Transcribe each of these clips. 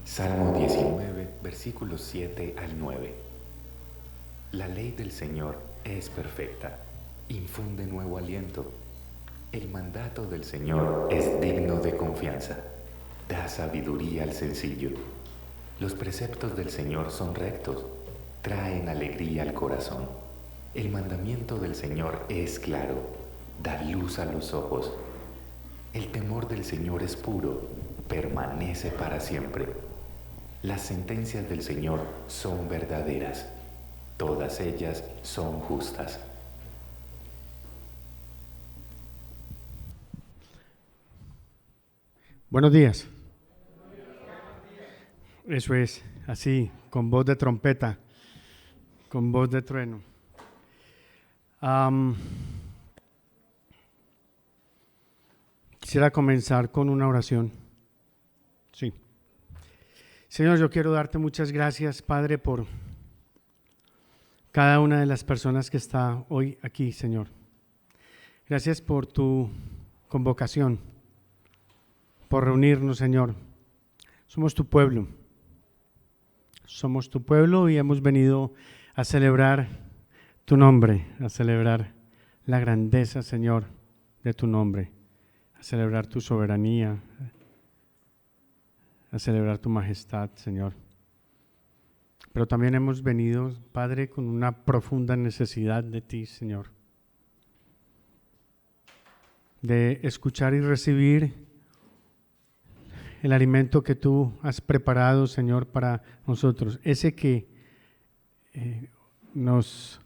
Salmo 19, versículos 7 al 9. La ley del Señor es perfecta, infunde nuevo aliento. El mandato del Señor es digno de confianza, da sabiduría al sencillo. Los preceptos del Señor son rectos, traen alegría al corazón. El mandamiento del Señor es claro, da luz a los ojos. El temor del Señor es puro, permanece para siempre. Las sentencias del Señor son verdaderas, todas ellas son justas. Buenos días. Eso es, así, con voz de trompeta, con voz de trueno. Quisiera comenzar con una oración. Sí. Señor, yo quiero darte muchas gracias, Padre, por cada una de las personas que está hoy aquí, Señor. Gracias por tu convocación, por reunirnos, Señor. Somos tu pueblo. Somos tu pueblo y hemos venido a celebrar tu nombre, a celebrar la grandeza, Señor, de tu nombre, a celebrar tu soberanía, a celebrar tu majestad, Señor. Pero también hemos venido, Padre, con una profunda necesidad de ti, Señor, de escuchar y recibir el alimento que tú has preparado, Señor, para nosotros, ese que nos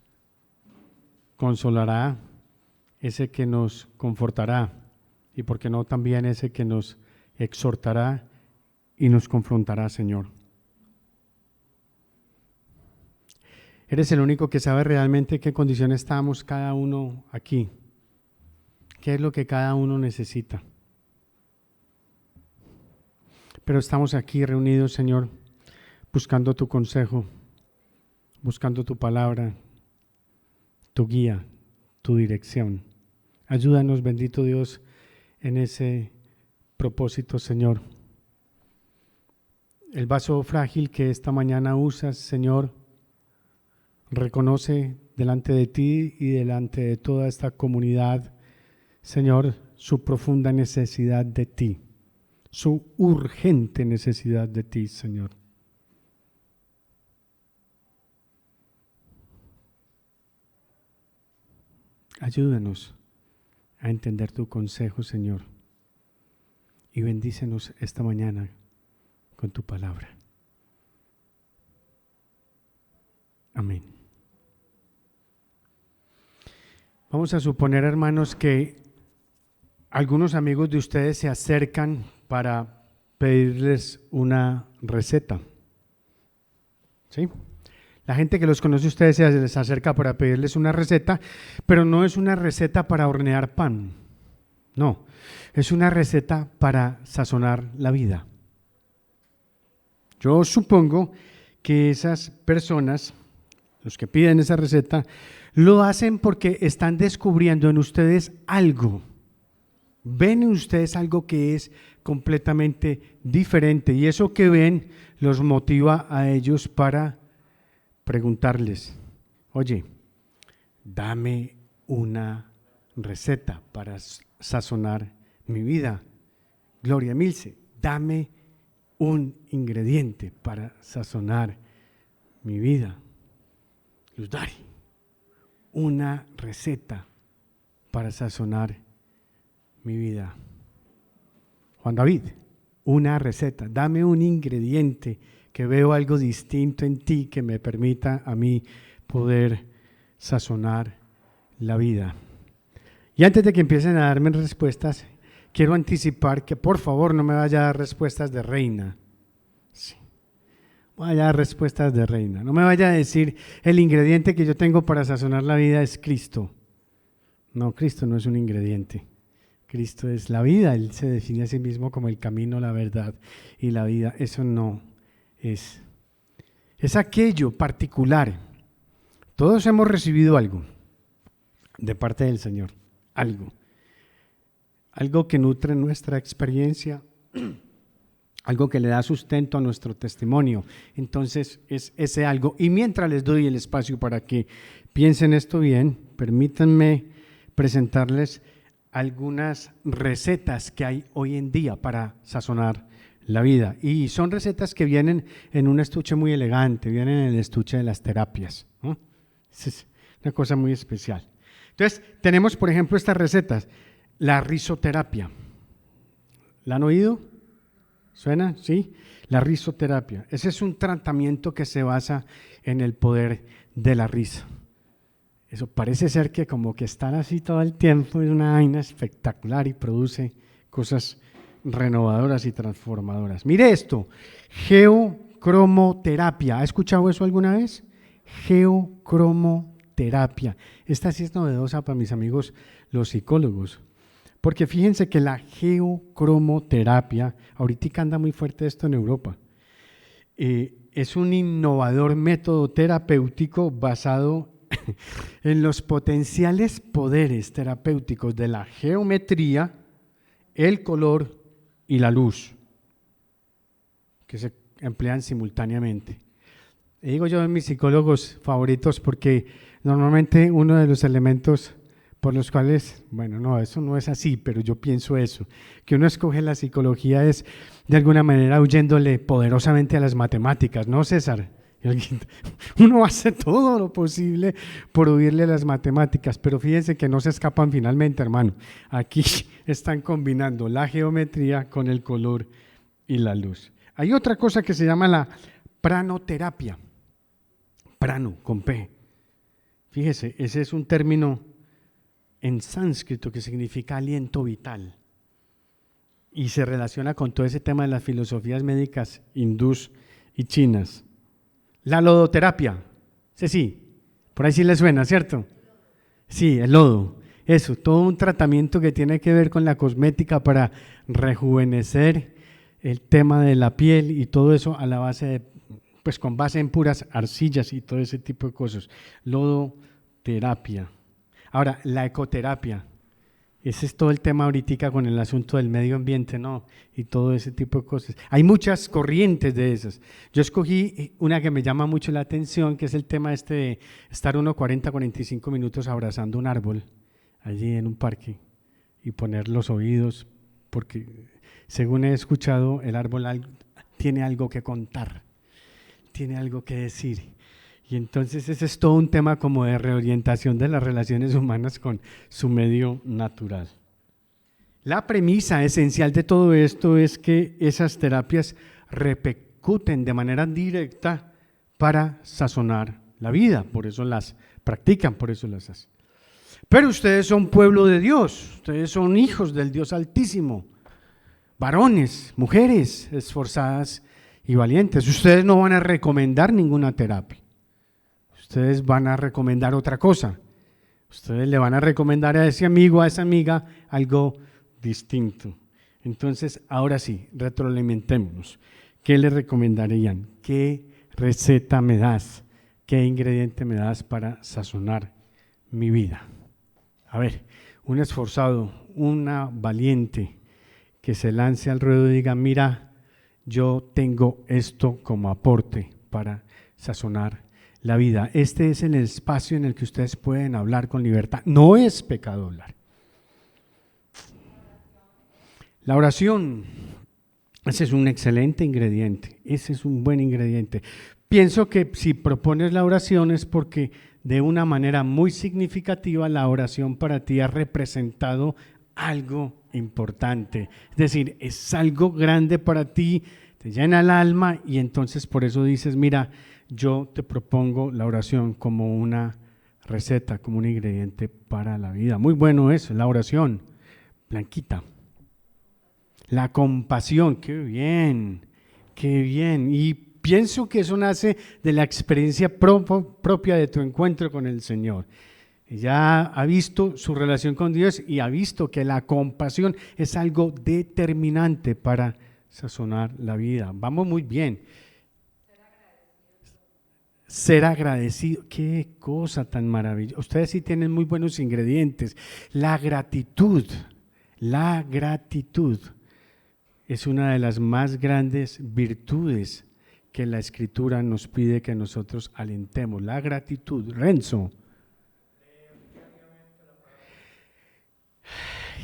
consolará, ese que nos confortará y, por qué no, también ese que nos exhortará y nos confrontará, Señor. Eres el único que sabe realmente qué condición estamos cada uno aquí, qué es lo que cada uno necesita. Pero estamos aquí reunidos, Señor, buscando tu consejo, buscando tu palabra, tu guía, tu dirección. Ayúdanos, bendito Dios, en ese propósito, Señor. El vaso frágil que esta mañana usas, Señor, reconoce delante de ti y delante de toda esta comunidad, Señor, su profunda necesidad de ti. Su urgente necesidad de ti, Señor. Ayúdanos a entender tu consejo, Señor, y bendícenos esta mañana con tu palabra. Amén. Vamos a suponer, hermanos, que algunos amigos de ustedes se acercan para pedirles una receta. ¿Sí? La gente que los conoce a ustedes se les acerca para pedirles una receta, pero no es una receta para hornear pan. No, es una receta para sazonar la vida. Yo supongo que esas personas, los que piden esa receta, lo hacen porque están descubriendo en ustedes algo. Ven en ustedes algo que es completamente diferente y eso que ven los motiva a ellos para preguntarles: oye, dame una receta para sazonar mi vida. Gloria Milce, dame un ingrediente para sazonar mi vida. Luz Dari, una receta para sazonar mi vida. Juan David, una receta, dame un ingrediente, que veo algo distinto en ti que me permita a mí poder sazonar la vida. Y antes de que empiecen a darme respuestas, quiero anticipar que por favor no me vaya a dar respuestas de reina. Sí. Vaya a dar respuestas de reina. No me vaya a decir el ingrediente que yo tengo para sazonar la vida es Cristo. No, Cristo no es un ingrediente. Cristo es la vida, Él se define a sí mismo como el camino, la verdad y la vida. Eso no es. Es aquello particular. Todos hemos recibido algo de parte del Señor, algo que nutre nuestra experiencia, algo que le da sustento a nuestro testimonio. Entonces es ese algo. Y mientras les doy el espacio para que piensen esto bien, permítanme presentarles algunas recetas que hay hoy en día para sazonar la vida. Y son recetas que vienen en un estuche muy elegante, vienen en el estuche de las terapias, ¿no? Es una cosa muy especial. Entonces, tenemos, por ejemplo, estas recetas. La risoterapia. ¿La han oído? ¿Suena? ¿Sí? La risoterapia. Ese es un tratamiento que se basa en el poder de la risa. Eso parece ser que como que estar así todo el tiempo es una vaina espectacular y produce cosas renovadoras y transformadoras. Mire esto, geocromoterapia. ¿Ha escuchado eso alguna vez? Geocromoterapia. Esta sí es novedosa para mis amigos los psicólogos. Porque fíjense que la geocromoterapia, ahorita anda muy fuerte esto en Europa, es un innovador método terapéutico basado en los potenciales poderes terapéuticos de la geometría, el color y la luz, que se emplean simultáneamente. Y digo yo en mis psicólogos favoritos porque normalmente uno de los elementos por los cuales, bueno, no, eso no es así, pero yo pienso eso, que uno escoge la psicología es de alguna manera huyéndole poderosamente a las matemáticas, ¿no, César? Uno hace todo lo posible por huirle a las matemáticas, pero fíjense que no se escapan finalmente, hermano. Aquí están combinando la geometría con el color y la luz. Hay otra cosa que se llama la pranoterapia, prano con P. Fíjese, ese es un término en sánscrito que significa aliento vital y se relaciona con todo ese tema de las filosofías médicas hindús y chinas. La lodoterapia, sí, por ahí sí le suena, ¿cierto? Sí, el lodo, eso, todo un tratamiento que tiene que ver con la cosmética para rejuvenecer el tema de la piel y todo eso a la base de, pues con base en puras arcillas y todo ese tipo de cosas. Lodoterapia. Ahora, la ecoterapia, ese es todo el tema ahorita con el asunto del medio ambiente, ¿no? Y todo ese tipo de cosas. Hay muchas corrientes de esas. Yo escogí una que me llama mucho la atención, que es el tema de estar 45 minutos abrazando un árbol allí en un parque y poner los oídos, porque según he escuchado, el árbol tiene algo que contar, tiene algo que decir. Y entonces ese es todo un tema como de reorientación de las relaciones humanas con su medio natural. La premisa esencial de todo esto es que esas terapias repercuten de manera directa para sazonar la vida, por eso las practican, por eso las hacen. Pero ustedes son pueblo de Dios, ustedes son hijos del Dios Altísimo, varones, mujeres esforzadas y valientes. Ustedes no van a recomendar ninguna terapia. Ustedes van a recomendar otra cosa. Ustedes le van a recomendar a ese amigo, a esa amiga, algo distinto. Entonces, ahora sí, retroalimentémonos. ¿Qué le recomendarían? ¿Qué receta me das? ¿Qué ingrediente me das para sazonar mi vida? A ver, un esforzado, una valiente que se lance al ruedo y diga, mira, yo tengo esto como aporte para sazonar la vida. Este es el espacio en el que ustedes pueden hablar con libertad. No es pecado hablar. La oración, ese es un excelente ingrediente, ese es un buen ingrediente. Pienso que si propones la oración es porque de una manera muy significativa la oración para ti ha representado algo importante. Es decir, es algo grande para ti, te llena el alma y entonces por eso dices, mira, yo te propongo la oración como una receta, como un ingrediente para la vida. Muy bueno eso, la oración, Blanquita. La compasión, qué bien, qué bien. Y pienso que eso nace de la experiencia propia de tu encuentro con el Señor. Ella ha visto su relación con Dios y ha visto que la compasión es algo determinante para sazonar la vida. Vamos muy bien. Ser agradecido, qué cosa tan maravillosa. Ustedes sí tienen muy buenos ingredientes. La gratitud es una de las más grandes virtudes que la Escritura nos pide que nosotros alentemos, la gratitud. Renzo.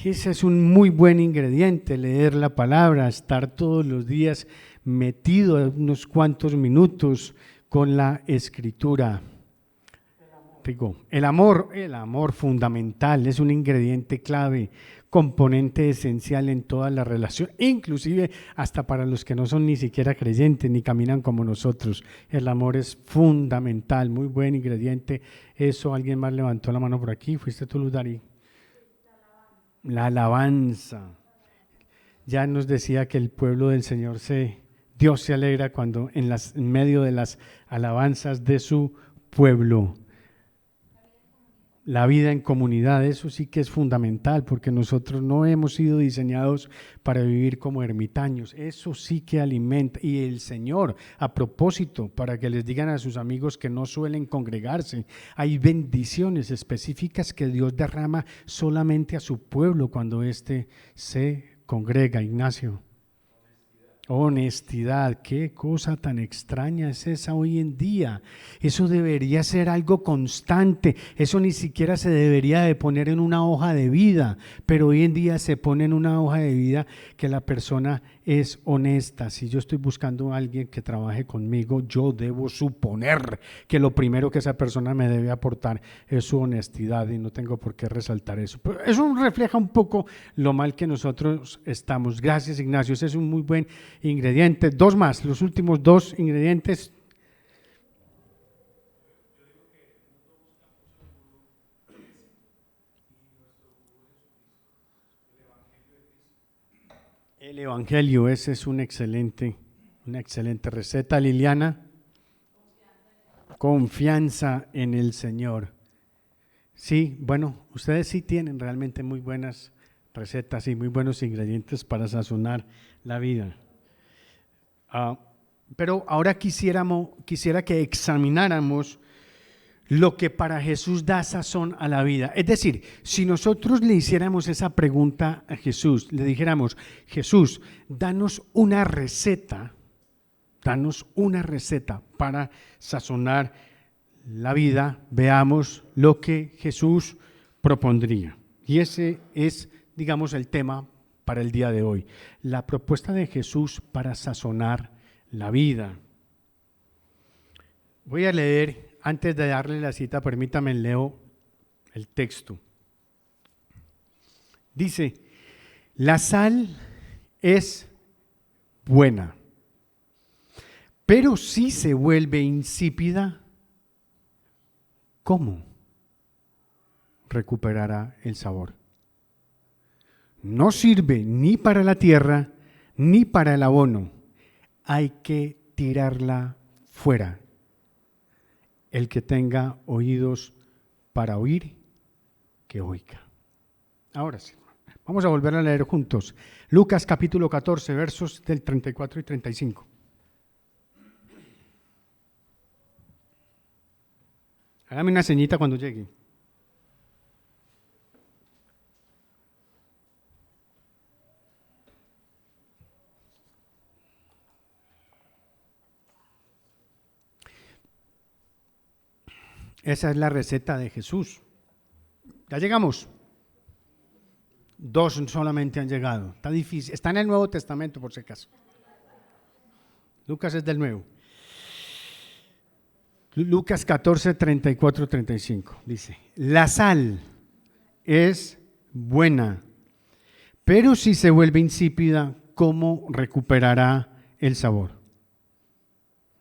Ese es un muy buen ingrediente, leer la palabra, estar todos los días metido unos cuantos minutos con la Escritura. El amor fundamental, es un ingrediente clave, componente esencial en toda la relación, inclusive hasta para los que no son ni siquiera creyentes ni caminan como nosotros. El amor es fundamental, muy buen ingrediente. Eso, alguien más levantó la mano por aquí, fuiste tú, Ludari. La alabanza. Ya nos decía que el pueblo del Señor Dios se alegra cuando en medio de las alabanzas de su pueblo. La vida en comunidad, eso sí que es fundamental, porque nosotros no hemos sido diseñados para vivir como ermitaños. Eso sí que alimenta. Y el Señor, a propósito, para que les digan a sus amigos que no suelen congregarse, hay bendiciones específicas que Dios derrama solamente a su pueblo cuando éste se congrega. Ignacio. Honestidad, qué cosa tan extraña es esa hoy en día. Eso debería ser algo constante, eso ni siquiera se debería de poner en una hoja de vida, pero hoy en día se pone en una hoja de vida que la persona es honesta. Si yo estoy buscando a alguien que trabaje conmigo, yo debo suponer que lo primero que esa persona me debe aportar es su honestidad, y no tengo por qué resaltar eso. Pero eso refleja un poco lo mal que nosotros estamos. Gracias, Ignacio, ese es un muy buen ingredientes. Dos más, los últimos dos ingredientes. El Evangelio, ese es una excelente receta. Liliana. Confianza en el Señor. Sí, bueno, ustedes sí tienen realmente muy buenas recetas y muy buenos ingredientes para sazonar la vida. Pero ahora quisiera que examináramos lo que para Jesús da sazón a la vida. Es decir, si nosotros le hiciéramos esa pregunta a Jesús, le dijéramos: Jesús, danos una receta para sazonar la vida, veamos lo que Jesús propondría. Y ese es, digamos, el tema para el día de hoy, la propuesta de Jesús para sazonar la vida. Voy a leer, antes de darle la cita, permítame, leo el texto. Dice: la sal es buena, pero si se vuelve insípida, ¿cómo recuperará el sabor? No sirve ni para la tierra ni para el abono. Hay que tirarla fuera. El que tenga oídos para oír, que oiga. Ahora sí, vamos a volver a leer juntos. Lucas capítulo 14, versos del 34 y 35. Hágame una señita cuando llegue. Esa es la receta de Jesús. Ya llegamos. Dos solamente han llegado. Está difícil. Está en el Nuevo Testamento, por si acaso. Lucas es del Nuevo. Lucas 14, 34, 35. Dice: la sal es buena, pero si se vuelve insípida, ¿cómo recuperará el sabor?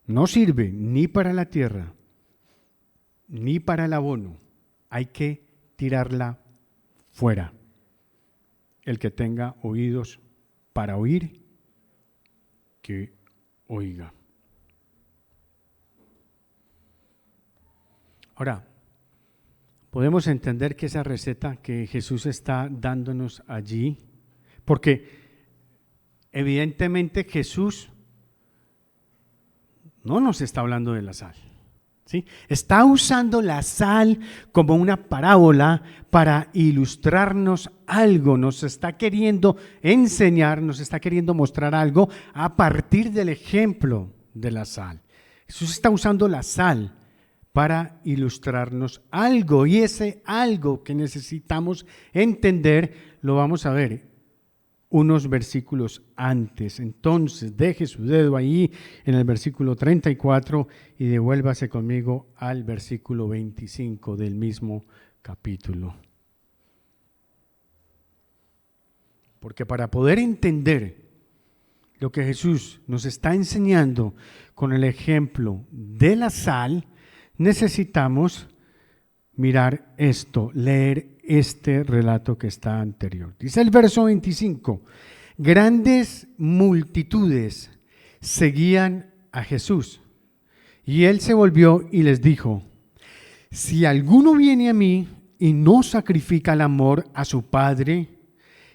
No sirve ni para la tierra ni para el abono. Hay que tirarla fuera. El que tenga oídos para oír, que oiga. Ahora, podemos entender que esa receta que Jesús está dándonos allí, porque evidentemente Jesús no nos está hablando de la sal, ¿sí? Está usando la sal como una parábola para ilustrarnos algo, nos está queriendo enseñar, nos está queriendo mostrar algo a partir del ejemplo de la sal. Jesús está usando la sal para ilustrarnos algo, y ese algo que necesitamos entender lo vamos a ver unos versículos antes. Entonces, deje su dedo ahí en el versículo 34 y devuélvase conmigo al versículo 25 del mismo capítulo. Porque para poder entender lo que Jesús nos está enseñando con el ejemplo de la sal, necesitamos mirar esto, leer este relato que está anterior. Dice el verso 25, grandes multitudes seguían a Jesús, y él se volvió y les dijo, si alguno viene a mí y no sacrifica el amor a su padre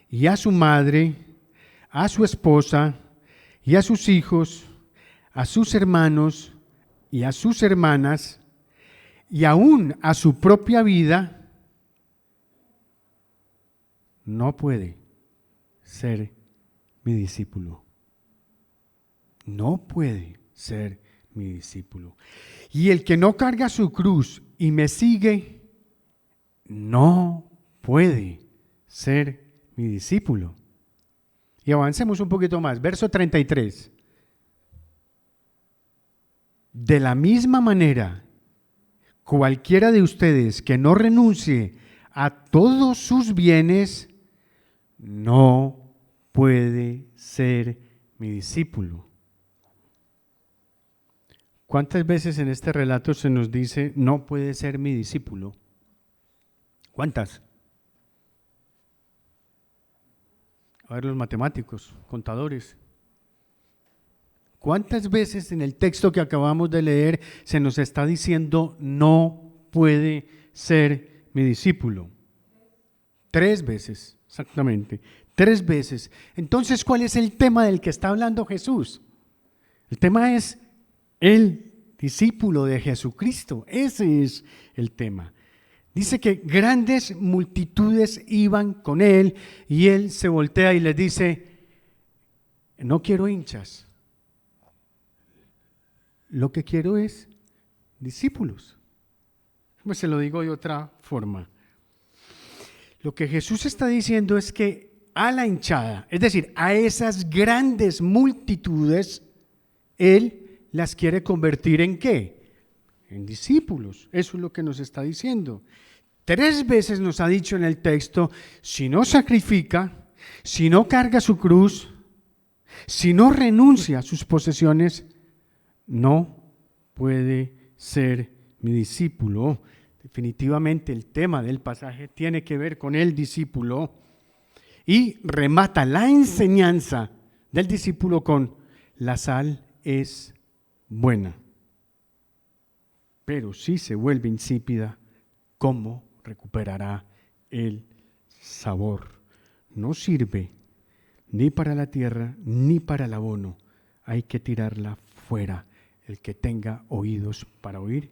y a su madre, a su esposa y a sus hijos, a sus hermanos y a sus hermanas, y aún a su propia vida, no puede ser mi discípulo. No puede ser mi discípulo. Y el que no carga su cruz y me sigue, no puede ser mi discípulo. Y avancemos un poquito más. Verso 33. De la misma manera, cualquiera de ustedes que no renuncie a todos sus bienes, no puede ser mi discípulo. ¿Cuántas veces en este relato se nos dice, no puede ser mi discípulo? ¿Cuántas? A ver, los matemáticos, contadores. ¿Cuántas veces en el texto que acabamos de leer se nos está diciendo no puede ser mi discípulo? 3 veces, exactamente, 3 veces. Entonces, ¿cuál es el tema del que está hablando Jesús? El tema es el discípulo de Jesucristo. Ese es el tema. Dice que grandes multitudes iban con él y él se voltea y les dice, no quiero hinchas. Lo que quiero es discípulos. Pues se lo digo de otra forma. Lo que Jesús está diciendo es que a la hinchada, es decir, a esas grandes multitudes, Él las quiere convertir ¿en qué? En discípulos. Eso es lo que nos está diciendo. 3 veces nos ha dicho en el texto, si no sacrifica, si no carga su cruz, si no renuncia a sus posesiones, no puede ser mi discípulo. Definitivamente el tema del pasaje tiene que ver con el discípulo y remata la enseñanza del discípulo con la sal es buena, pero si se vuelve insípida, ¿cómo recuperará el sabor? No sirve ni para la tierra ni para el abono, hay que tirarla fuera. El que tenga oídos para oír,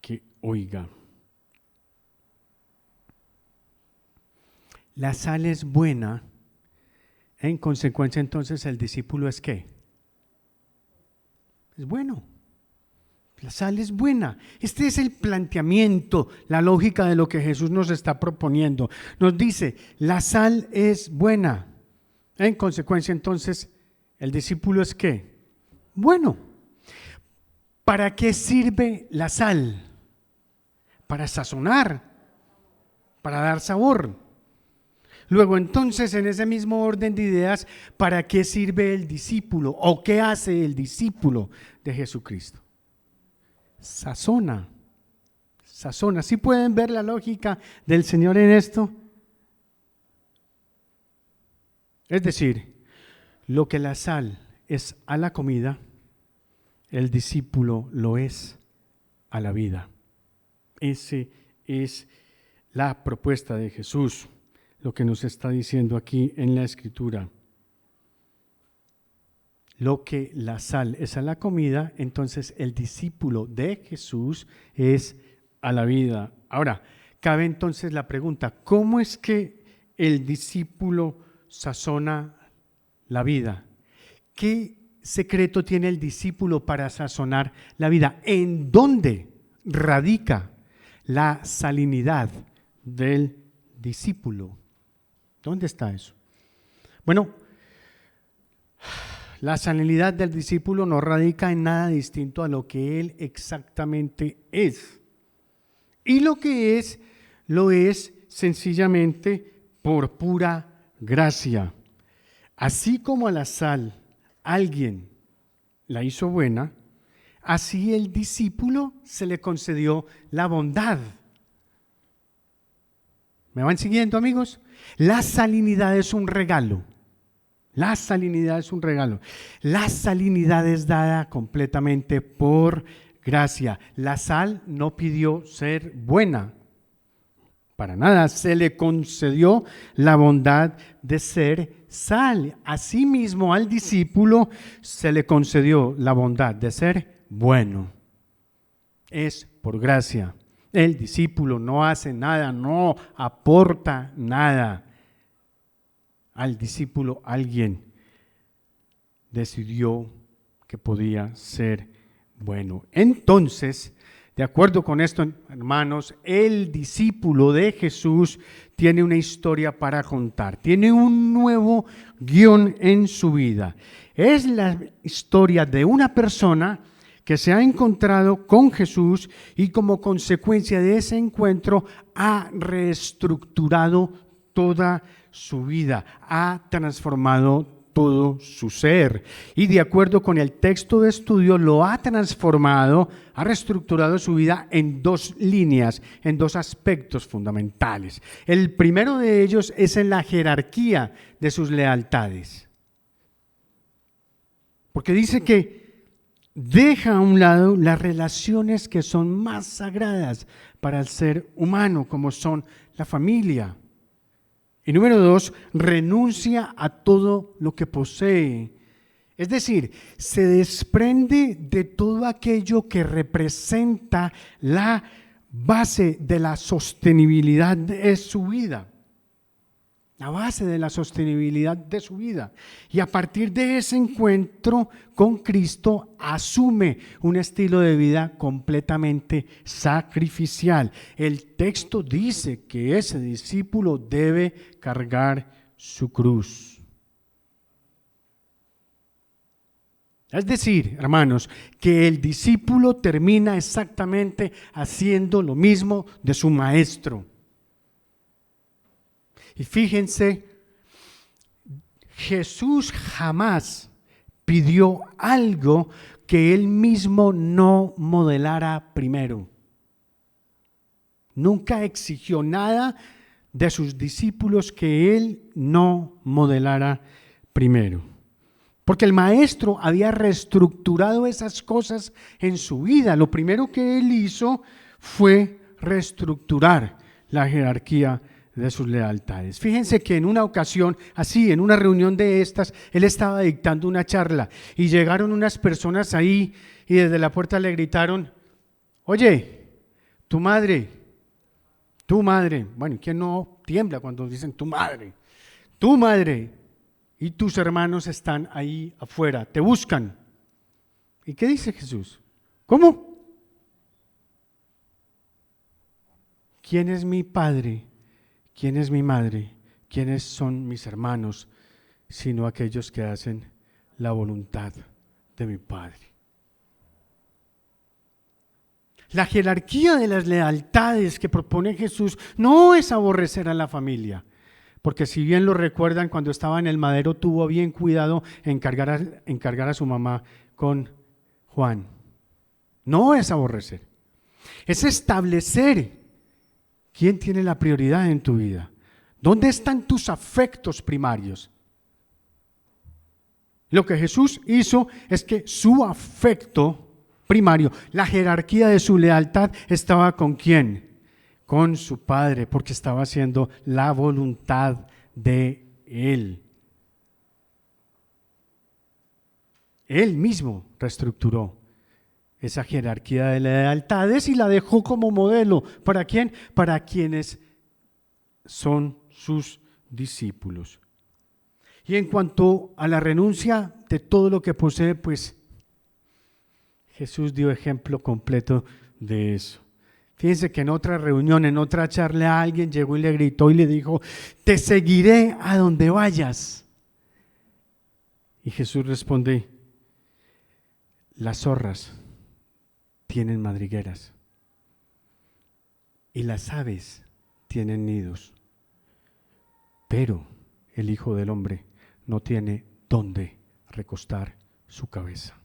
que oiga. La sal es buena, en consecuencia entonces el discípulo es ¿qué? Es bueno. La sal es buena. Este es el planteamiento, la lógica de lo que Jesús nos está proponiendo. Nos dice, la sal es buena. En consecuencia entonces el discípulo es ¿qué? Bueno. ¿Para qué sirve la sal? Para sazonar, para dar sabor. Luego entonces, en ese mismo orden de ideas, ¿para qué sirve el discípulo? ¿O qué hace el discípulo de Jesucristo? Sazona, sazona. ¿Sí pueden ver la lógica del Señor en esto? Es decir, lo que la sal es a la comida, el discípulo lo es a la vida. Esa es la propuesta de Jesús, lo que nos está diciendo aquí en la Escritura. lo que la sal es a la comida, entonces el discípulo de Jesús es a la vida. Ahora, cabe entonces la pregunta, ¿cómo es que el discípulo sazona la vida? ¿Qué secreto tiene el discípulo para sazonar la vida? ¿En dónde radica la salinidad del discípulo? ¿Dónde está eso? Bueno, la salinidad del discípulo no radica en nada distinto a lo que él exactamente es. Y lo que es, lo es sencillamente por pura gracia. Así como a la sal alguien la hizo buena, así el discípulo se le concedió la bondad. ¿Me van siguiendo, amigos? La salinidad es un regalo. La salinidad es un regalo. La salinidad es dada completamente por gracia. La sal no pidió ser buena. Para nada, se le concedió la bondad de ser sal. Asimismo, al discípulo se le concedió la bondad de ser bueno. Es por gracia. El discípulo no hace nada, no aporta nada. Al discípulo alguien decidió que podía ser bueno. Entonces, de acuerdo con esto, hermanos, el discípulo de Jesús tiene una historia para contar, tiene un nuevo guión en su vida. Es la historia de una persona que se ha encontrado con Jesús y como consecuencia de ese encuentro ha reestructurado toda su vida, ha transformado todo su ser. Y de acuerdo con el texto de estudio, lo ha transformado, ha reestructurado su vida en dos líneas, en dos aspectos fundamentales. El primero de ellos es en la jerarquía de sus lealtades. Porque dice que deja a un lado las relaciones que son más sagradas para el ser humano, como son la familia. Y número dos, renuncia a todo lo que posee. Es decir, se desprende de todo aquello que representa la base de la sostenibilidad de su vida. La base de la sostenibilidad de su vida. Y a partir de ese encuentro con Cristo asume un estilo de vida completamente sacrificial. El texto dice que ese discípulo debe cargar su cruz. Es decir, hermanos, que el discípulo termina exactamente haciendo lo mismo de su maestro. Y fíjense, Jesús jamás pidió algo que él mismo no modelara primero. Nunca exigió nada de sus discípulos que él no modelara primero. Porque el maestro había reestructurado esas cosas en su vida. Lo primero que él hizo fue reestructurar la jerarquía de sus lealtades. Fíjense que en una ocasión, así, en una reunión de estas, él estaba dictando una charla y llegaron unas personas ahí y desde la puerta le gritaron: oye, tu madre, bueno, ¿quién no tiembla cuando dicen tu madre y tus hermanos están ahí afuera, te buscan? ¿Y qué dice Jesús? ¿Cómo? ¿Quién es mi padre? ¿Quién es mi madre? ¿Quiénes son mis hermanos? Sino aquellos que hacen la voluntad de mi Padre. La jerarquía de las lealtades que propone Jesús no es aborrecer a la familia, porque si bien lo recuerdan, cuando estaba en el madero tuvo bien cuidado en encargar a su mamá con Juan. No es aborrecer, es establecer quién tiene la prioridad en tu vida. ¿Dónde están tus afectos primarios? Lo que Jesús hizo es que su afecto primario, la jerarquía de su lealtad, estaba ¿con quién? Con su Padre, porque estaba haciendo la voluntad de Él. Él mismo reestructuró esa jerarquía de lealtades y la dejó como modelo. ¿Para quién? Para quienes son sus discípulos. Y en cuanto a la renuncia de todo lo que posee, pues Jesús dio ejemplo completo de eso. Fíjense que en otra reunión, en otra charla, alguien llegó y le gritó y le dijo: te seguiré a donde vayas. Y Jesús responde: las zorras tienen madrigueras y las aves tienen nidos, pero el Hijo del Hombre no tiene dónde recostar su cabeza.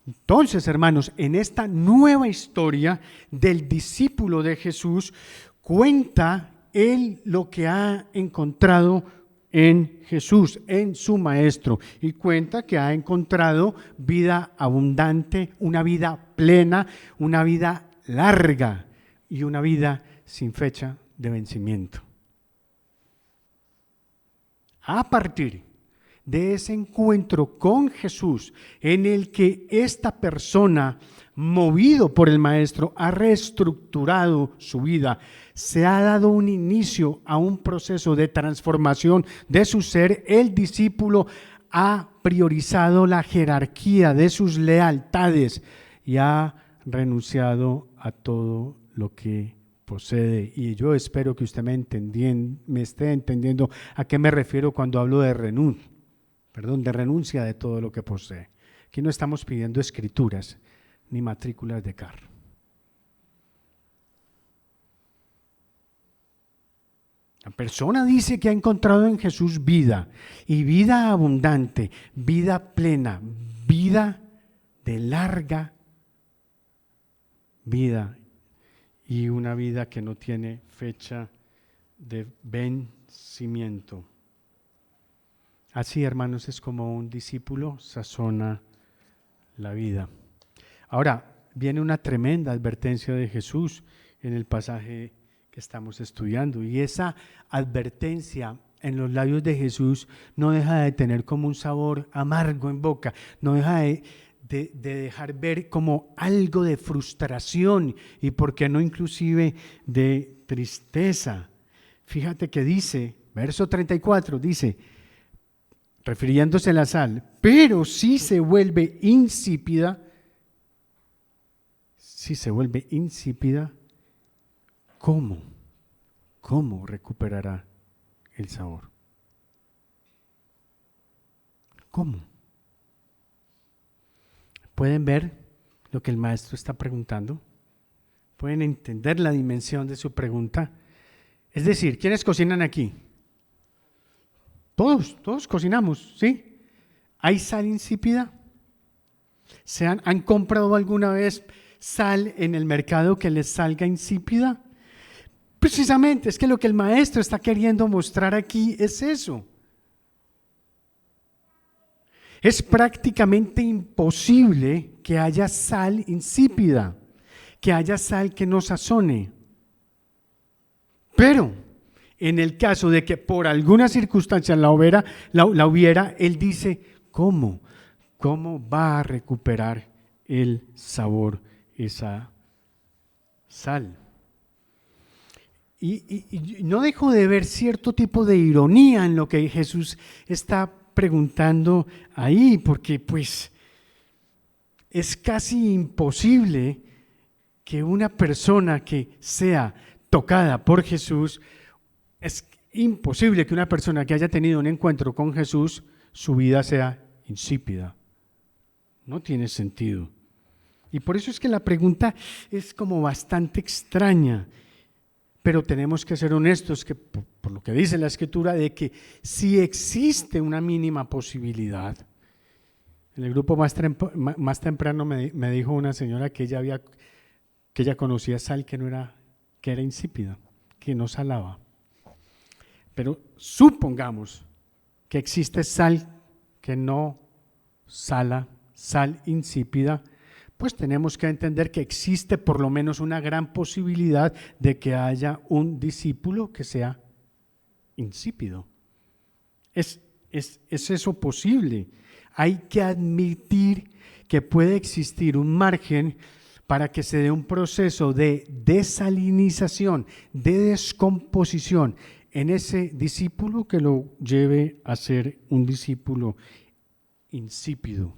Entonces, hermanos, en esta nueva historia del discípulo de Jesús, cuenta él lo que ha encontrado en Jesús, en su Maestro, y cuenta que ha encontrado vida abundante, una vida plena, una vida larga y una vida sin fecha de vencimiento. A partir de ese encuentro con Jesús, en el que esta persona, movido por el Maestro, ha reestructurado su vida, se ha dado un inicio a un proceso de transformación de su ser, el discípulo ha priorizado la jerarquía de sus lealtades y ha renunciado a todo lo que posee. Y yo espero que usted me esté entendiendo a qué me refiero cuando hablo de renuncia de todo lo que posee. Aquí no estamos pidiendo escrituras ni matrículas de carro. La persona dice que ha encontrado en Jesús vida, y vida abundante, vida plena, vida de larga vida, y una vida que no tiene fecha de vencimiento. Así, hermanos, es como un discípulo sazona la vida. Ahora, viene una tremenda advertencia de Jesús en el pasaje que estamos estudiando, y esa advertencia en los labios de Jesús no deja de tener como un sabor amargo en boca, no deja de dejar ver como algo de frustración y por qué no inclusive de tristeza. Fíjate que dice, verso 34, dice, refiriéndose a la sal, pero si se vuelve insípida, ¿cómo recuperará el sabor? ¿Cómo? ¿Pueden ver lo que el maestro está preguntando? ¿Pueden entender la dimensión de su pregunta? Es decir, ¿quiénes cocinan aquí? Todos cocinamos, ¿sí? ¿Hay sal insípida? ¿Han comprado alguna vez sal en el mercado que les salga insípida? Precisamente, es que lo que el maestro está queriendo mostrar aquí es eso. Es prácticamente imposible que haya sal insípida, que haya sal que no sazone. Pero en el caso de que por alguna circunstancia la hubiera, él dice, ¿cómo? ¿Cómo va a recuperar el sabor esa sal? Y no dejo de ver cierto tipo de ironía en lo que Jesús está preguntando ahí, porque pues es casi imposible que una persona que sea tocada por Jesús, es imposible que una persona que haya tenido un encuentro con Jesús, su vida sea insípida. No tiene sentido. Y por eso es que la pregunta es como bastante extraña. Pero tenemos que ser honestos que por lo que dice la Escritura, de que si existe una mínima posibilidad. En el grupo más temprano me dijo una señora que ella conocía sal que era insípida, que no salaba. Pero supongamos que existe sal que no sala, sal insípida, pues tenemos que entender que existe por lo menos una gran posibilidad de que haya un discípulo que sea insípido. Es ¿Es eso posible? Hay que admitir que puede existir un margen para que se dé un proceso de desalinización, de descomposición en ese discípulo que lo lleve a ser un discípulo insípido.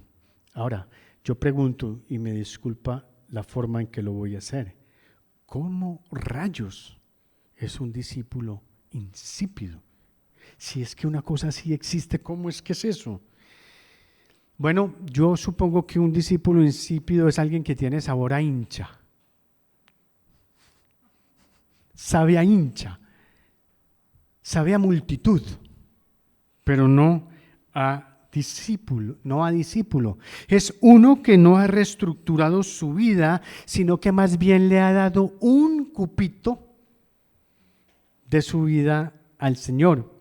Ahora, yo pregunto, y me disculpa la forma en que lo voy a hacer, ¿cómo rayos es un discípulo insípido? Si es que una cosa así existe, ¿cómo es que es eso? Bueno, yo supongo que un discípulo insípido es alguien que tiene sabor a hincha. Sabe a hincha, sabe a multitud, pero no a discípulo. Es uno que no ha reestructurado su vida, sino que más bien le ha dado un cupito de su vida al Señor.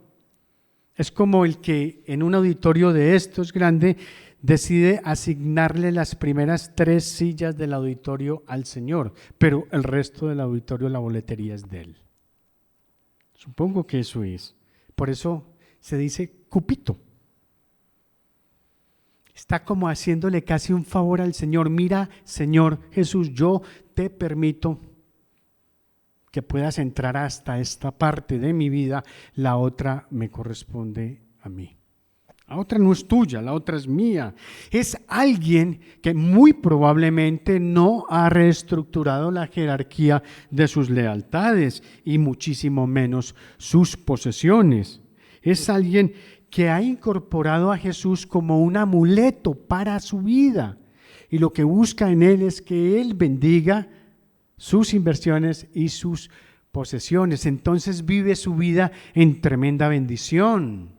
Es como el que en un auditorio de estos grande decide asignarle las primeras 3 sillas del auditorio al Señor, pero el resto del auditorio, la boletería es de él. Supongo que eso es. Por eso se dice cupito. Está como haciéndole casi un favor al Señor. Mira, Señor Jesús, yo te permito que puedas entrar hasta esta parte de mi vida, la otra me corresponde a mí. La otra no es tuya, la otra es mía. Es alguien que muy probablemente no ha reestructurado la jerarquía de sus lealtades y muchísimo menos sus posesiones. Es alguien que ha incorporado a Jesús como un amuleto para su vida y lo que busca en él es que él bendiga sus inversiones y sus posesiones. Entonces vive su vida en tremenda bendición.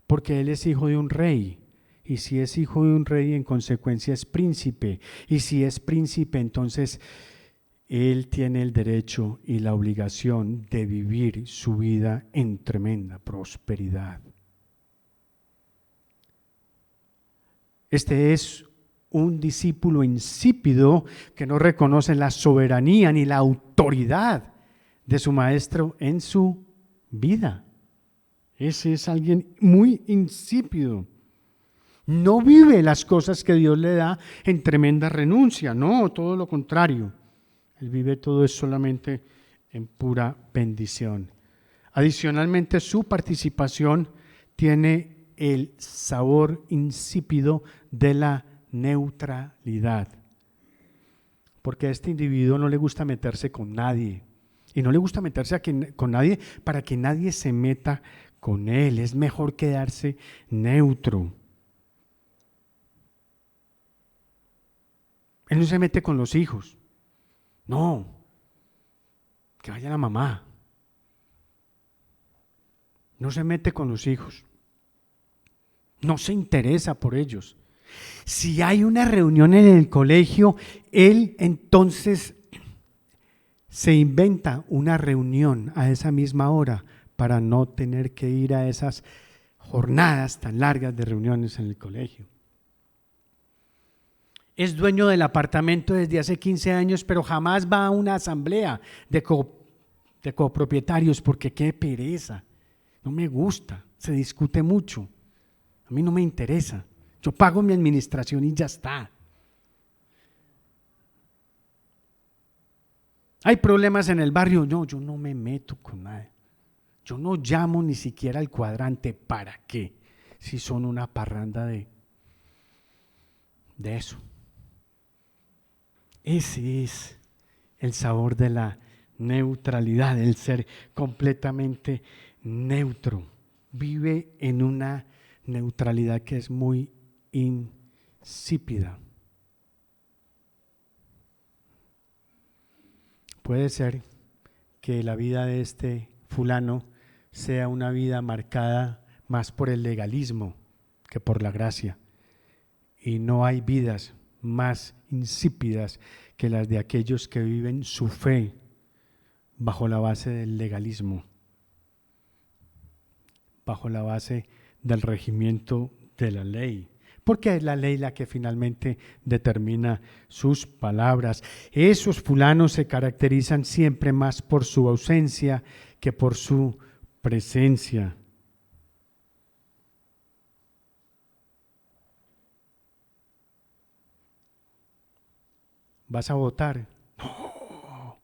Porque él es hijo de un rey. Y si es hijo de un rey, en consecuencia es príncipe. Y si es príncipe, entonces él tiene el derecho y la obligación de vivir su vida en tremenda prosperidad. Este es un discípulo insípido que no reconoce la soberanía ni la autoridad de su maestro en su vida. Ese es alguien muy insípido. No vive las cosas que Dios le da en tremenda renuncia, no, todo lo contrario. Él vive todo eso solamente en pura bendición. Adicionalmente, su participación tiene el sabor insípido de la neutralidad, porque a este individuo no le gusta meterse con nadie y no le gusta meterse con nadie para que nadie se meta con él. Es mejor quedarse neutro. Él no se mete con los hijos, no, que vaya la mamá. No se mete con los hijos, no se interesa por ellos. Si hay una reunión en el colegio, él entonces se inventa una reunión a esa misma hora para no tener que ir a esas jornadas tan largas de reuniones en el colegio. Es dueño del apartamento desde hace 15 años, pero jamás va a una asamblea de copropietarios porque qué pereza. No me gusta, se discute mucho. A mí no me interesa. Yo pago mi administración y ya está. Hay problemas en el barrio. No, yo no me meto con nadie. Yo no llamo ni siquiera al cuadrante. ¿Para qué? Si son una parranda de eso. Ese es el sabor de la neutralidad, el ser completamente neutro. Vive en una neutralidad que es muy insípida. Puede ser que la vida de este fulano sea una vida marcada más por el legalismo que por la gracia. Y no hay vidas más insípidas que las de aquellos que viven su fe bajo la base del legalismo, bajo la base del regimiento de la ley, porque es la ley la que finalmente determina sus palabras. Esos fulanos se caracterizan siempre más por su ausencia que por su presencia. ¿Vas a votar? No.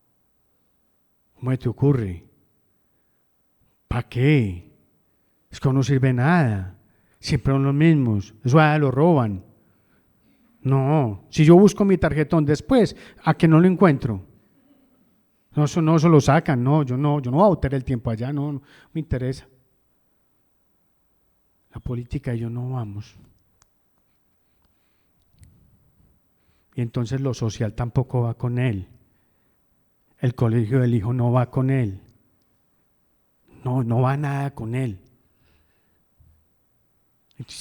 ¿Cómo te ocurre? ¿Para qué? Es que no sirve nada. Siempre son los mismos. Eso lo roban. No. Si yo busco mi tarjetón después, ¿a que no lo encuentro? No, eso lo sacan. No, yo no voy a botar el tiempo allá. No me interesa. La política y yo no vamos. Y entonces lo social tampoco va con él. El colegio del hijo no va con él. No va nada con él.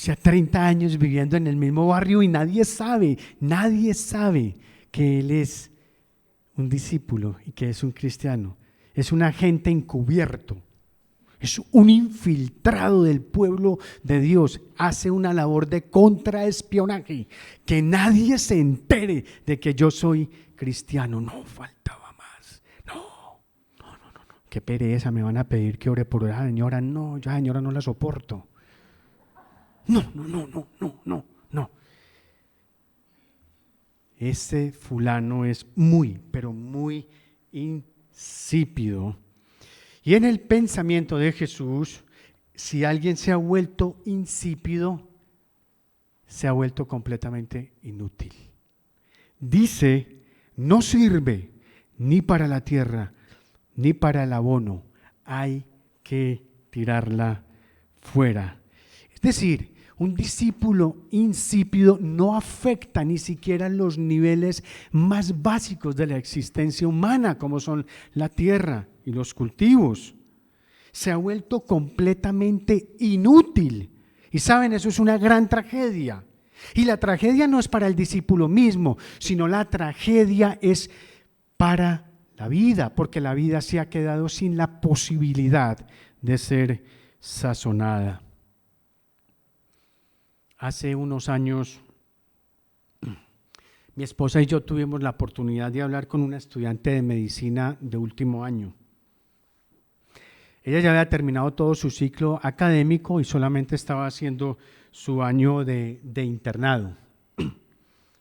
Ya 30 años viviendo en el mismo barrio y nadie sabe que él es un discípulo y que es un cristiano. Es un agente encubierto. Es un infiltrado del pueblo de Dios. Hace una labor de contraespionaje. Que nadie se entere de que yo soy cristiano. No faltaba más. No. Qué pereza, me van a pedir que ore por esa señora. No, yo a esa señora no la soporto. No. Ese fulano es muy, pero muy insípido. Y en el pensamiento de Jesús, si alguien se ha vuelto insípido, se ha vuelto completamente inútil. Dice, no sirve ni para la tierra, ni para el abono. Hay que tirarla fuera. Es decir, un discípulo insípido no afecta ni siquiera los niveles más básicos de la existencia humana, como son la tierra y los cultivos. Se ha vuelto completamente inútil. Y saben, eso es una gran tragedia. Y la tragedia no es para el discípulo mismo, sino la tragedia es para la vida, porque la vida se ha quedado sin la posibilidad de ser sazonada. Hace unos años, mi esposa y yo tuvimos la oportunidad de hablar con una estudiante de medicina de último año. Ella ya había terminado todo su ciclo académico y solamente estaba haciendo su año de internado.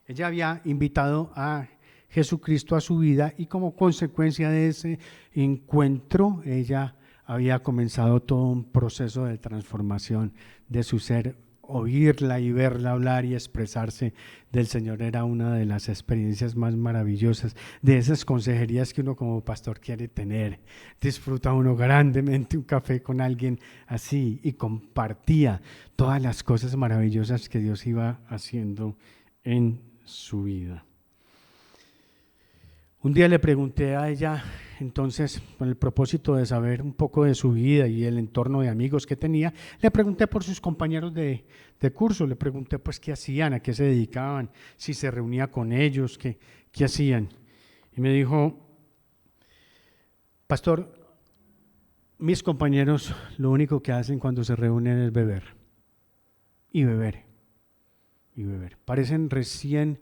Ella había invitado a Jesucristo a su vida y como consecuencia de ese encuentro, ella había comenzado todo un proceso de transformación de su ser. Oírla y verla hablar y expresarse del Señor era una de las experiencias más maravillosas, de esas consejerías que uno como pastor quiere tener. Disfruta uno grandemente un café con alguien así y compartía todas las cosas maravillosas que Dios iba haciendo en su vida. Un día le pregunté a ella, entonces, con el propósito de saber un poco de su vida y el entorno de amigos que tenía, le pregunté por sus compañeros de curso, le pregunté pues qué hacían, a qué se dedicaban, si se reunía con ellos, qué hacían. Y me dijo, pastor, mis compañeros lo único que hacen cuando se reúnen es beber. Y beber. Parecen recién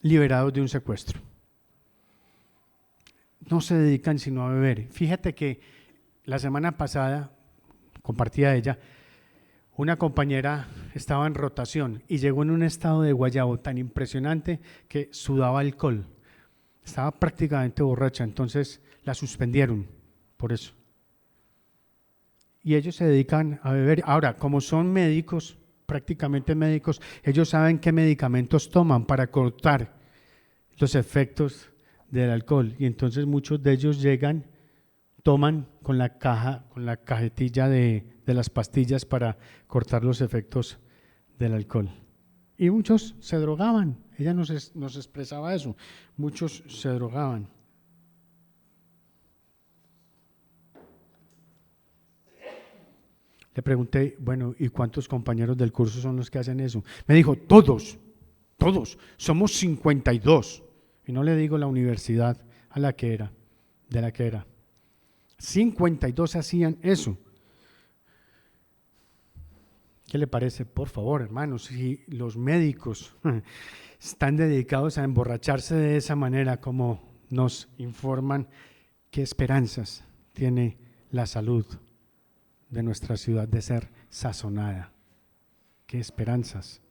liberados de un secuestro. No se dedican sino a beber. Fíjate que la semana pasada, compartía ella, una compañera estaba en rotación y llegó en un estado de guayabo tan impresionante que sudaba alcohol. Estaba prácticamente borracha, entonces la suspendieron por eso. Y ellos se dedican a beber. Ahora, como son médicos, prácticamente médicos, ellos saben qué medicamentos toman para cortar los efectos del alcohol y entonces muchos de ellos llegan, toman con la cajetilla de las pastillas para cortar los efectos del alcohol y muchos se drogaban. Ella nos expresaba eso, muchos se drogaban. Le pregunté, bueno, ¿y cuántos compañeros del curso son los que hacen eso? Me dijo, todos, somos 52. Y no le digo la universidad de la que era. 52 hacían eso. ¿Qué le parece? Por favor, hermanos, si los médicos están dedicados a emborracharse de esa manera, como nos informan qué esperanzas tiene la salud de nuestra ciudad de ser sazonada. ¿Qué esperanzas?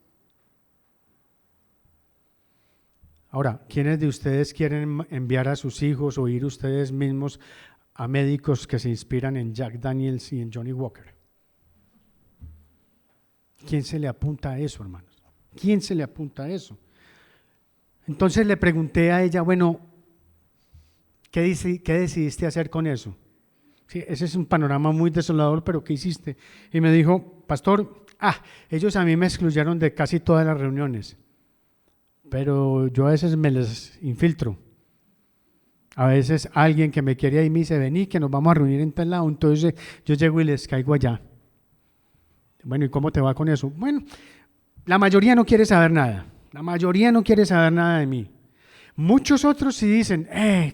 Ahora, ¿quiénes de ustedes quieren enviar a sus hijos o ir ustedes mismos a médicos que se inspiran en Jack Daniels y en Johnny Walker? ¿Quién se le apunta a eso, hermanos? ¿Quién se le apunta a eso? Entonces le pregunté a ella, bueno, ¿qué decidiste hacer con eso? Sí, ese es un panorama muy desolador, pero ¿qué hiciste? Y me dijo, pastor, ellos a mí me excluyeron de casi todas las reuniones, pero yo a veces me les infiltro. A veces alguien que me quiere ahí me dice, vení que nos vamos a reunir en tal lado, entonces yo llego y les caigo allá. Bueno, ¿y cómo te va con eso? Bueno, la mayoría no quiere saber nada, la mayoría no quiere saber nada de mí. Muchos otros sí dicen,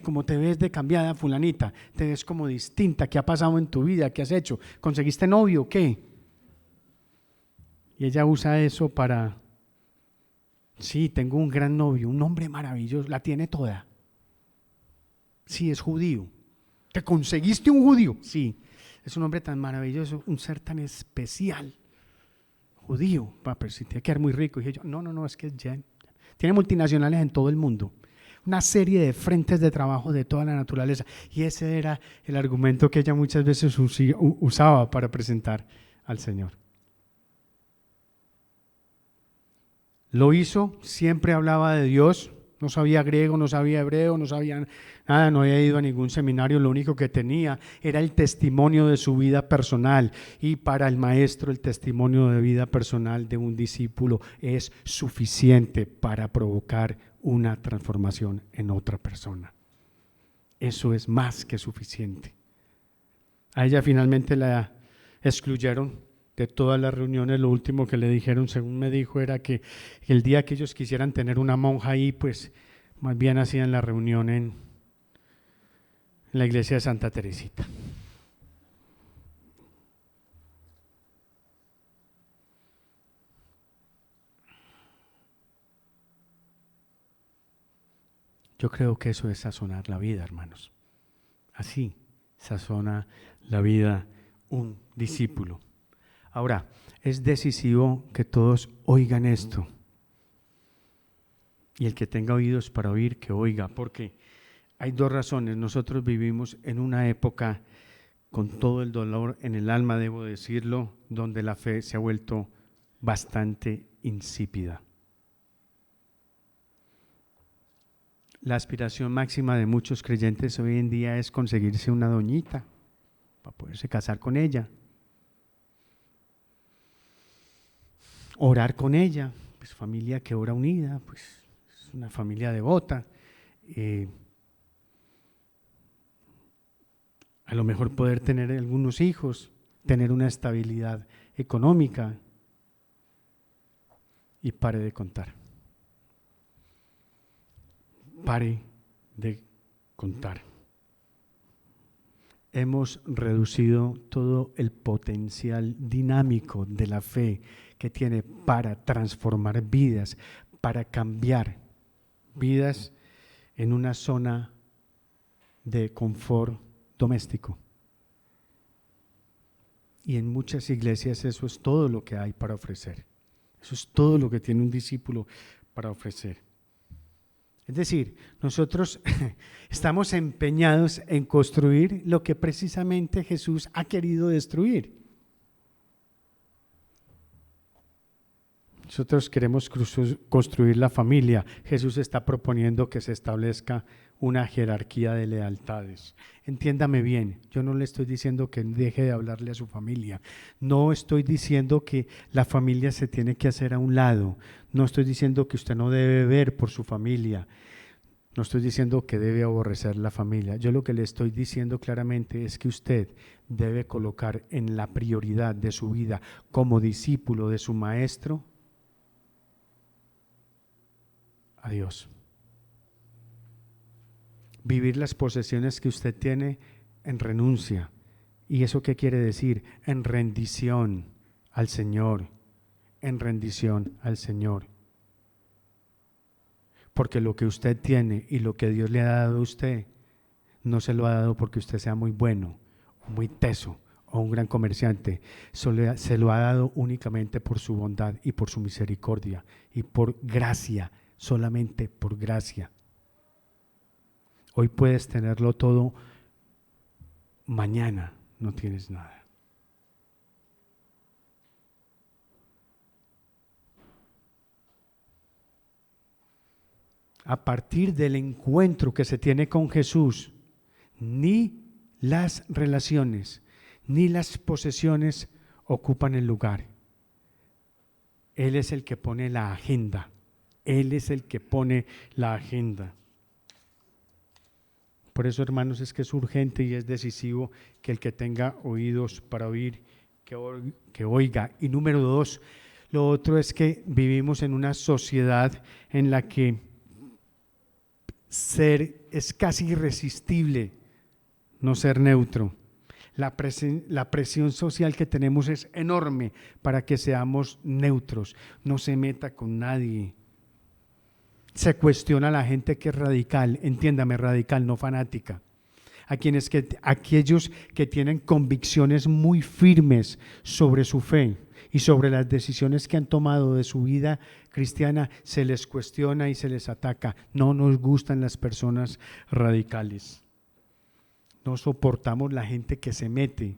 como te ves de cambiada fulanita, te ves como distinta, ¿qué ha pasado en tu vida? ¿Qué has hecho? ¿Conseguiste novio o qué? Y ella usa eso para, sí, tengo un gran novio, un hombre maravilloso, la tiene toda. Sí, es judío. ¿Te conseguiste un judío? Sí, es un hombre tan maravilloso, un ser tan especial. Judío, pero si tiene que ser muy rico. Y dije yo, no, es que es Jen. Tiene multinacionales en todo el mundo. Una serie de frentes de trabajo de toda la naturaleza. Y ese era el argumento que ella muchas veces usaba para presentar al Señor. Lo hizo, siempre hablaba de Dios, no sabía griego, no sabía hebreo, no sabía nada, no había ido a ningún seminario, lo único que tenía era el testimonio de su vida personal, y para el maestro el testimonio de vida personal de un discípulo es suficiente para provocar una transformación en otra persona. Eso es más que suficiente. A ella finalmente la excluyeron de todas las reuniones. Lo último que le dijeron, según me dijo, era que el día que ellos quisieran tener una monja ahí, pues más bien hacían la reunión en la iglesia de Santa Teresita. Yo creo que eso es sazonar la vida, hermanos. Así sazona la vida un discípulo. Ahora, es decisivo que todos oigan esto. Y el que tenga oídos para oír, que oiga, porque hay dos razones. Nosotros vivimos en una época, con todo el dolor en el alma, debo decirlo, donde la fe se ha vuelto bastante insípida. La aspiración máxima de muchos creyentes hoy en día es conseguirse una doñita para poderse casar con ella, orar con ella, pues familia que ora unida, pues es una familia devota. A lo mejor poder tener algunos hijos, tener una estabilidad económica, y pare de contar. Pare de contar. Hemos reducido todo el potencial dinámico de la fe que tiene para transformar vidas, para cambiar vidas en una zona de confort doméstico. Y en muchas iglesias eso es todo lo que hay para ofrecer. Eso es todo lo que tiene un discípulo para ofrecer. Es decir, nosotros estamos empeñados en construir lo que precisamente Jesús ha querido destruir. Nosotros queremos construir la familia. Jesús está proponiendo que se establezca una jerarquía de lealtades. Entiéndame bien, yo no le estoy diciendo que deje de hablarle a su familia. No estoy diciendo que la familia se tiene que hacer a un lado. No estoy diciendo que usted no debe ver por su familia. No estoy diciendo que debe aborrecer la familia. Yo lo que le estoy diciendo claramente es que usted debe colocar en la prioridad de su vida como discípulo de su maestro a Dios. Vivir las posesiones que usted tiene en renuncia. ¿Y eso qué quiere decir? En rendición al Señor. En rendición al Señor. Porque lo que usted tiene y lo que Dios le ha dado a usted, no se lo ha dado porque usted sea muy bueno, o muy teso, o un gran comerciante. Se lo ha dado únicamente por su bondad y por su misericordia y por gracia, solamente por gracia. Hoy puedes tenerlo todo, mañana no tienes nada. A partir del encuentro que se tiene con Jesús, ni las relaciones, ni las posesiones ocupan el lugar. Él es el que pone la agenda. Él es el que pone la agenda. Por eso, hermanos, es que es urgente y es decisivo que el que tenga oídos para oír, que oiga. Y número 2, lo otro es que vivimos en una sociedad en la que es casi irresistible no ser neutro. La presión social que tenemos es enorme para que seamos neutros. No se meta con nadie. Se cuestiona a la gente que es radical, entiéndame, radical, no fanática. Aquellos que tienen convicciones muy firmes sobre su fe y sobre las decisiones que han tomado de su vida cristiana, se les cuestiona y se les ataca. No nos gustan las personas radicales. No soportamos la gente que se mete.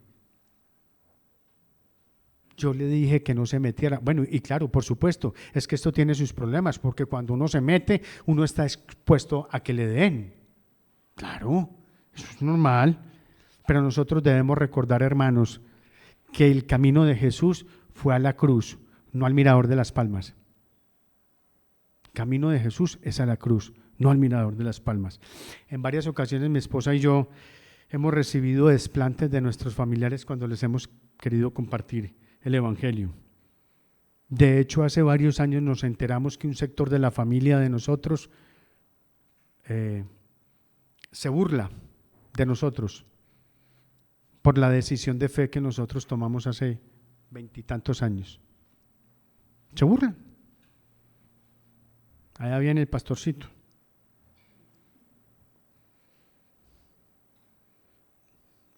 Yo le dije que no se metiera. Bueno, y claro, por supuesto, es que esto tiene sus problemas, porque cuando uno se mete, uno está expuesto a que le den. Claro, eso es normal. Pero nosotros debemos recordar, hermanos, que el camino de Jesús fue a la cruz, no al Mirador de las Palmas. El camino de Jesús es a la cruz, no al Mirador de las Palmas. En varias ocasiones mi esposa y yo hemos recibido desplantes de nuestros familiares cuando les hemos querido compartir el Evangelio. De hecho, hace varios años nos enteramos que un sector de la familia de nosotros se burla de nosotros por la decisión de fe que nosotros tomamos hace 20 y tantos años. Se burlan. Allá viene el pastorcito.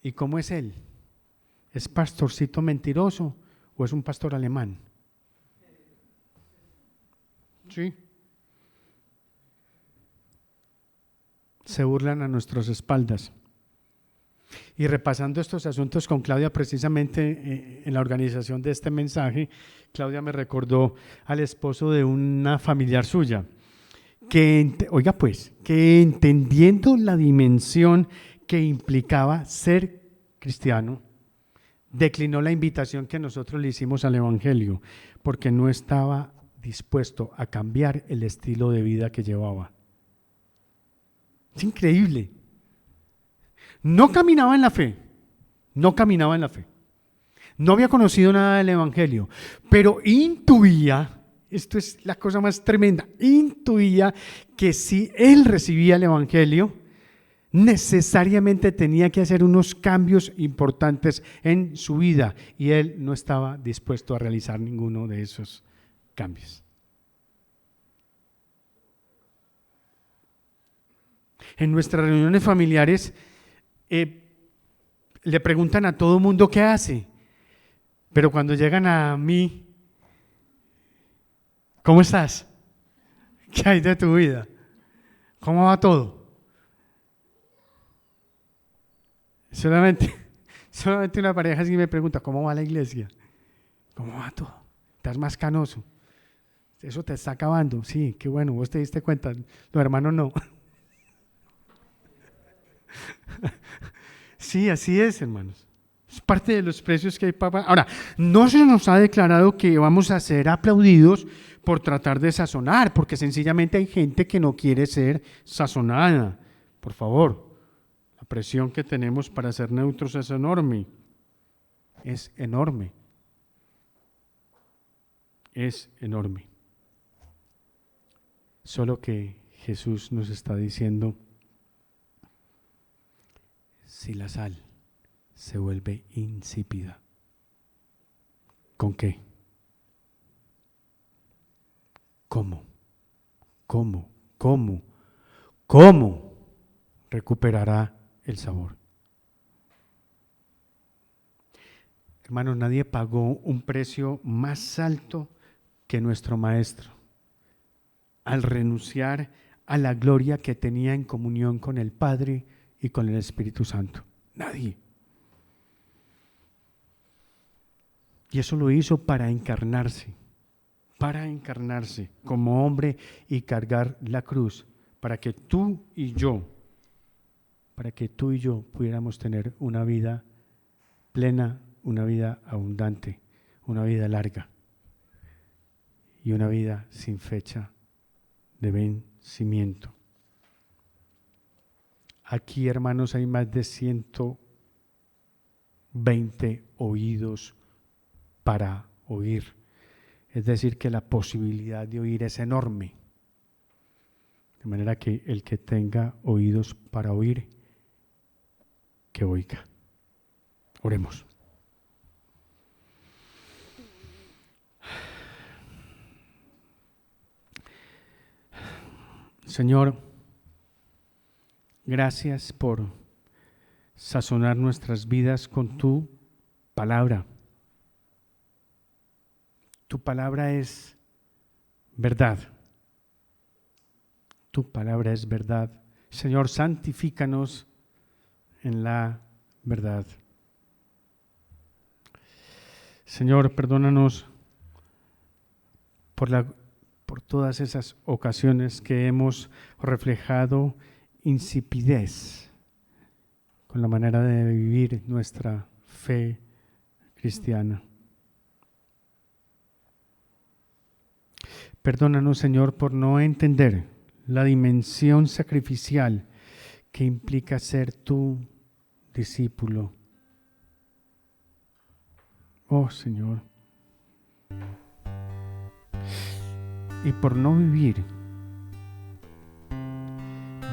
¿Y cómo es él? ¿Es pastorcito mentiroso o es un pastor alemán? Sí. Se burlan a nuestras espaldas. Y repasando estos asuntos con Claudia, precisamente en la organización de este mensaje, Claudia me recordó al esposo de una familiar suya, que entendiendo la dimensión que implicaba ser cristiano, declinó la invitación que nosotros le hicimos al Evangelio, porque no estaba dispuesto a cambiar el estilo de vida que llevaba. Es increíble. No caminaba en la fe, no había conocido nada del Evangelio, pero intuía, esto es la cosa más tremenda, intuía que si él recibía el Evangelio, necesariamente tenía que hacer unos cambios importantes en su vida y él no estaba dispuesto a realizar ninguno de esos cambios. En nuestras reuniones familiares le preguntan a todo mundo qué hace, pero cuando llegan a mí, ¿cómo estás? ¿Qué hay de tu vida? ¿Cómo va todo? Solamente una pareja así me pregunta, ¿cómo va la iglesia? ¿Cómo va todo? ¿Estás más canoso? ¿Eso te está acabando? Sí, qué bueno, vos te diste cuenta, los hermanos no. Sí, así es, hermanos. Es parte de los precios que hay para pagar. Ahora, no se nos ha declarado que vamos a ser aplaudidos por tratar de sazonar, porque sencillamente hay gente que no quiere ser sazonada. Por favor, la presión que tenemos para ser neutros es enorme. Es enorme. Es enorme. Solo que Jesús nos está diciendo, si la sal se vuelve insípida, ¿con qué? ¿Cómo ¿Cómo? ¿Cómo recuperará el sabor? Hermanos, nadie pagó un precio más alto que nuestro Maestro al renunciar a la gloria que tenía en comunión con el Padre y con el Espíritu Santo. Nadie. Y eso lo hizo para encarnarse como hombre y cargar la cruz, para que tú y yo pudiéramos tener una vida plena, una vida abundante, una vida larga y una vida sin fecha de vencimiento. Aquí, hermanos, hay más de 120 oídos para oír. Es decir, que la posibilidad de oír es enorme. De manera que el que tenga oídos para oír, que oiga. Oremos. Señor, gracias por sazonar nuestras vidas con tu palabra. Tu palabra es verdad. Tu palabra es verdad. Señor, santifícanos en la verdad. Señor, perdónanos por todas esas ocasiones que hemos reflejado insipidez con la manera de vivir nuestra fe cristiana. Perdónanos, Señor, por no entender la dimensión sacrificial que implica ser tu discípulo. Oh, Señor. Y por no vivir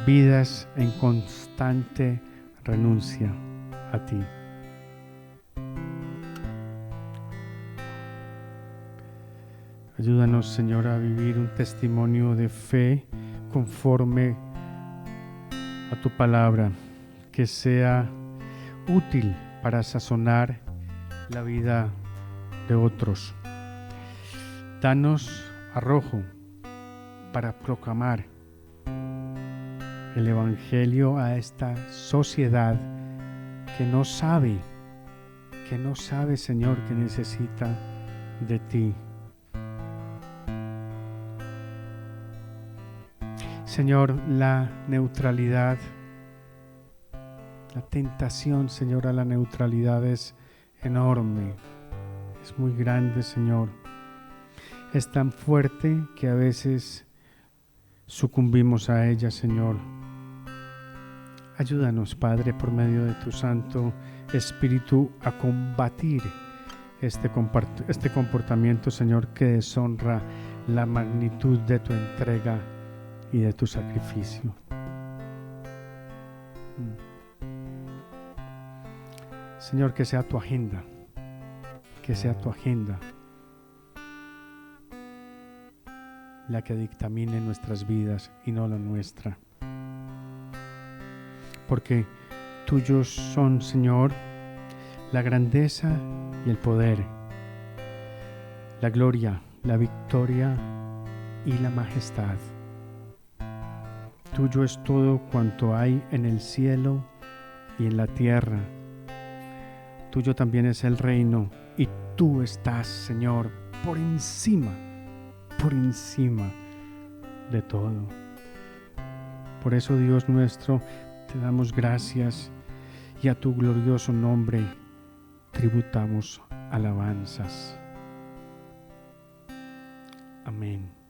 vidas en constante renuncia a ti. Ayúdanos, Señor, a vivir un testimonio de fe conforme a tu palabra, que sea útil para sazonar la vida de otros. Danos arrojo para proclamar el Evangelio a esta sociedad que no sabe, Señor, que necesita de ti. Señor, la neutralidad, la tentación, Señor, a la neutralidad es enorme, es muy grande, Señor. Es tan fuerte que a veces sucumbimos a ella, Señor. Ayúdanos, Padre, por medio de tu Santo Espíritu a combatir este comportamiento, Señor, que deshonra la magnitud de tu entrega y de tu sacrificio. Señor, que sea tu agenda, la que dictamine nuestras vidas y no la nuestra. Porque tuyos son, Señor, la grandeza y el poder, la gloria, la victoria y la majestad. Tuyo es todo cuanto hay en el cielo y en la tierra. Tuyo también es el reino y tú estás, Señor, por encima de todo. Por eso, Dios nuestro, te damos gracias y a tu glorioso nombre tributamos alabanzas. Amén.